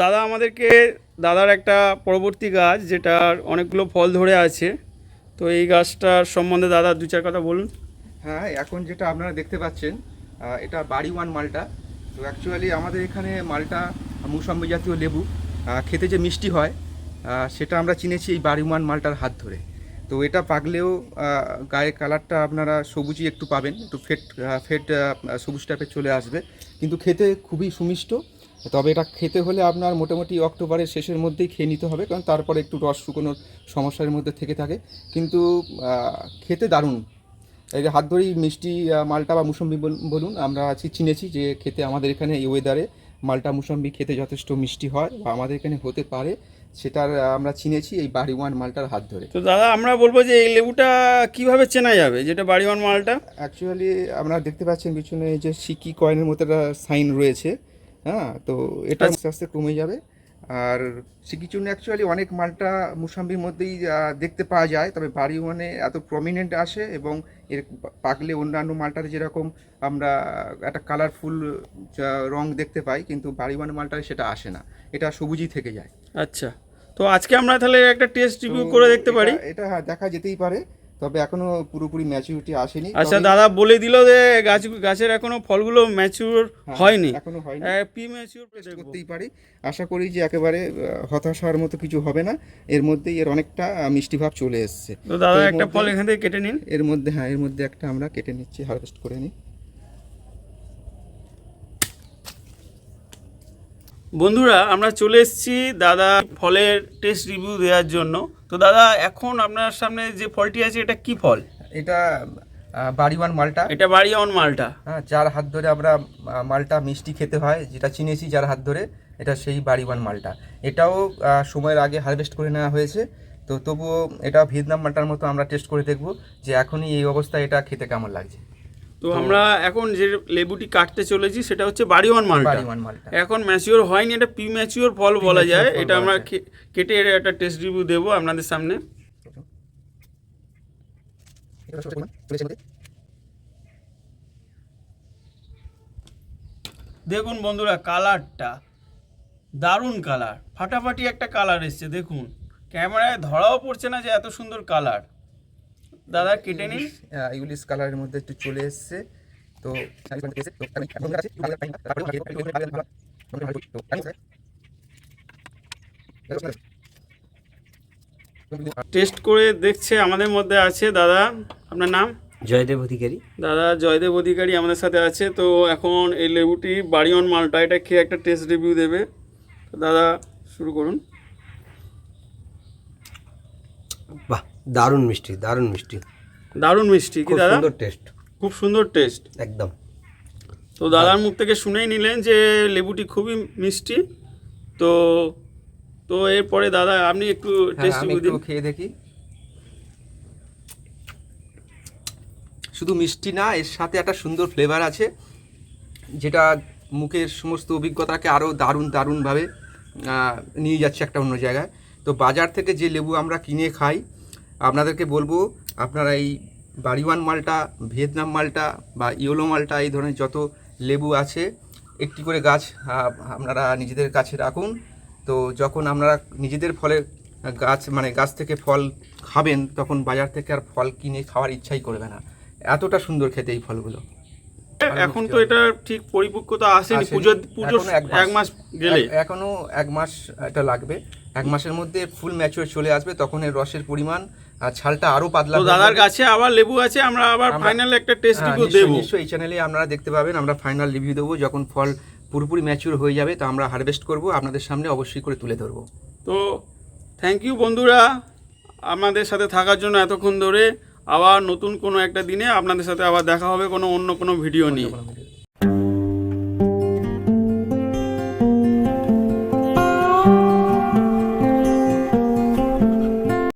দাদা আমাদেরকে দাদার একটা পরবর্তী গাছ যেটার অনেকগুলো ফল ধরে আছে, তো এই গাছটার সম্বন্ধে দাদা দু চার কথা বলুন। হ্যাঁ, এখন যেটা আপনারা দেখতে পাচ্ছেন এটা বাড়ি ওয়ান মালটা। তো অ্যাকচুয়ালি আমাদের এখানে মালটা মৌসম্বি জাতীয় লেবু খেতে যে মিষ্টি হয় সেটা আমরা চিনেছি এই বাড়ি ওয়ান মালটার হাত ধরে। তো এটা পাকলেও গায়ের কালারটা আপনারা সবুজই একটু পাবেন, একটু ফেট সবুজ টাইপের চলে আসবে, কিন্তু খেতে খুবই সুমিষ্ট। তবে এটা খেতে হলে আপনার মোটামুটি অক্টোবরের শেষের মধ্যেই খেয়ে নিতে হবে, কারণ তারপরে একটু রস শুকোনোর সমস্যার মধ্যে থেকে থাকে, কিন্তু খেতে দারুণ। এই যে হাত ধরেই মিষ্টি মালটা বা মুসম্বি বলুন, আমরা চিনেছি যে খেতে আমাদের এখানে এই ওয়েদারে মালটা মুসম্বি খেতে যথেষ্ট মিষ্টি হয় বা আমাদের এখানে হতে পারে, সেটার আমরা চিনেছি এই বাড়ি ওয়ান মালটার হাত ধরে। তো দাদা আমরা বলবো যে এই লেবুটা কিভাবে চেনা যাবে যেটা বাড়িওয়ান মালটা? অ্যাকচুয়ালি আপনারা দেখতে পাচ্ছেন পিছনে যে সিকি কয়েনের মতো একটা সাইন রয়েছে। হ্যাঁ, তো এটা আস্তে আস্তে কমে যাবে। আর সিকি চূর্ণ অ্যাকচুয়ালি অনেক মালটা মুসাম্বির মধ্যেই দেখতে পাওয়া যায়, তবে বাড়ি ওয়ানে এত প্রমিনেন্ট আসে এবং এর পাকলে অন্যান্য মালটাতে যেরকম আমরা একটা কালারফুল রং দেখতে পাই, কিন্তু বাড়ি ওয়ান মালটায় সেটা আসে না, এটা সবুজই থেকে যায়। আচ্ছা, তো আজকে আমরা তাহলে একটা টেস্ট রিভিউ করে দেখতে পারি। এটা হ্যাঁ, দেখা যেতেই পারে, তবে এখনো পুরোপুরি ম্যাচুরিটি আসেনি। আচ্ছা, দাদা বলে দিল যে গাছের এখনো ফলগুলো ম্যাচিউর হয়নি, এখনো হয়নি, প্রি ম্যাচিউর করতেই পারি। আশা করি যে একেবারে হতাশ হওয়ার মতো কিছু হবে না, এর মধ্যেই এর অনেকটা মিষ্টি ভাব চলে এসছে। তো দাদা একটা ফল এখান থেকে কেটে নিন। এর মধ্যে হ্যাঁ, এর মধ্যে একটা আমরা কেটে নিচ্ছি, হারভেস্ট করে নিই। বন্ধুরা আমরা চলে এসেছি দাদা ফলের টেস্ট রিভিউ দেওয়ার জন্য। তো দাদা এখন আপনার সামনে যে ফলটি আছে এটা কি ফল? এটা বাড়ি ওয়ান মালটা। এটা বাড়িওয়ান মালটা। হ্যাঁ, যার হাত ধরে আমরা মালটা মিষ্টি খেতে হয়, যেটা চিনেছি যার হাত ধরে, এটা সেই বাড়ি ওয়ান মালটা। এটাও সময়ের আগে হারভেস্ট করে নেওয়া হয়েছে, তো তবুও এটা ভিয়েতনাম মালটার মতো আমরা টেস্ট করে দেখব যে এখনই এই অবস্থায় এটা খেতে কেমন লাগছে। তো আমরা এখন যে লেবুটি কাটতে চলেছি সেটা হচ্ছে বাড়িওয়ান মালটা। এখন ম্যাচিওর হয়নি, এটা প্রি ম্যাচিওর ফল বলা যায়। এটা আমরা কেটে এর একটা টেস্ট রিভিউ দেবো আপনাদের সামনে। দেখুন বন্ধুরা, কালারটা দারুণ কালার, ফাটাফাটি একটা কালার এসছে। দেখুন ক্যামেরায় ধরাও পড়ছে না যে এত সুন্দর কালার। দাদা কেটে নিন। ইংলিশ কালারের মধ্যে একটু চলে এসছে। তো টেস্ট করে দেখছে আমাদের মধ্যে আছে দাদা, আপনার নাম? জয়দেব অধিকারী। দাদা জয়দেব অধিকারী আমাদের সাথে আছে। তো এখন এই লেবুটি বাড়িওয়ান মালটা, এটা খেয়ে একটা টেস্ট রিভিউ দেবে। তো দাদা শুরু করুন। বাহ, দারুণ মিষ্টি, দারুণ মিষ্টি, দারুণ মিষ্টি কি দাদা? সুন্দর টেস্ট, খুব সুন্দর টেস্ট একদম। তো দাদার মুখ থেকে শুনেই নিলেন যে লেবুটি খুবই মিষ্টি। তো তো এরপরে দাদা আপনি একটু টেস্ট রিভিউ দিন। খেয়ে দেখি। শুধু মিষ্টি না, এর সাথে একটা সুন্দর ফ্লেভার আছে, যেটা মুখের সমস্ত অভিজ্ঞতাকে আরও দারুণভাবে নিয়ে যাচ্ছে একটা অন্য জায়গায়। তো বাজার থেকে যে লেবু আমরা কিনে খাই, আপনাদেরকে বলবো আপনারা এই বাড়িওয়ান মালটা, ভিয়েতনাম মালটা বা ইয়েলো মালটা, এই ধরনের যত লেবু আছে একটি করে গাছ আপনারা নিজেদের কাছে রাখুন। তো যখন আপনারা নিজেদের ফলের গাছ থেকে ফল খাবেন, তখন বাজার থেকে আর ফল কিনে খাওয়ার ইচ্ছাই করবে না, এতটা সুন্দর খেতে এই ফলগুলো। এখন তো এটা ঠিক পরিপক্কতা আসেনি, পুজোর এক মাস গেলে, এখনো এক মাস এটা লাগবে। এক মাসের মধ্যে ফুল ম্যাচিওর চলে আসবে, তখন এর রসের পরিমাণ আর ছালটা আরো পাতলা। তো দাদার কাছে আবার লেবু আছে, আমরা আবার ফাইনাল একটা টেস্ট রিভিউ দেব। নিশ্চয়ই এই চ্যানেলে আপনারা দেখতে পাবেন, আমরা ফাইনাল রিভিউ দেবো যখন ফল পুরোপুরি ম্যাচিওর হয়ে যাবে। তো আমরা হারভেস্ট করব, আপনাদের সামনে অবশ্যই করে তুলে ধরবো। তো থ্যাংক ইউ বন্ধুরা আমাদের সাথে থাকার জন্য এতক্ষণ ধরে। আবার নতুন কোনো একটা দিনে আপনাদের সাথে আবার দেখা হবে অন্য কোনো ভিডিও নিয়ে।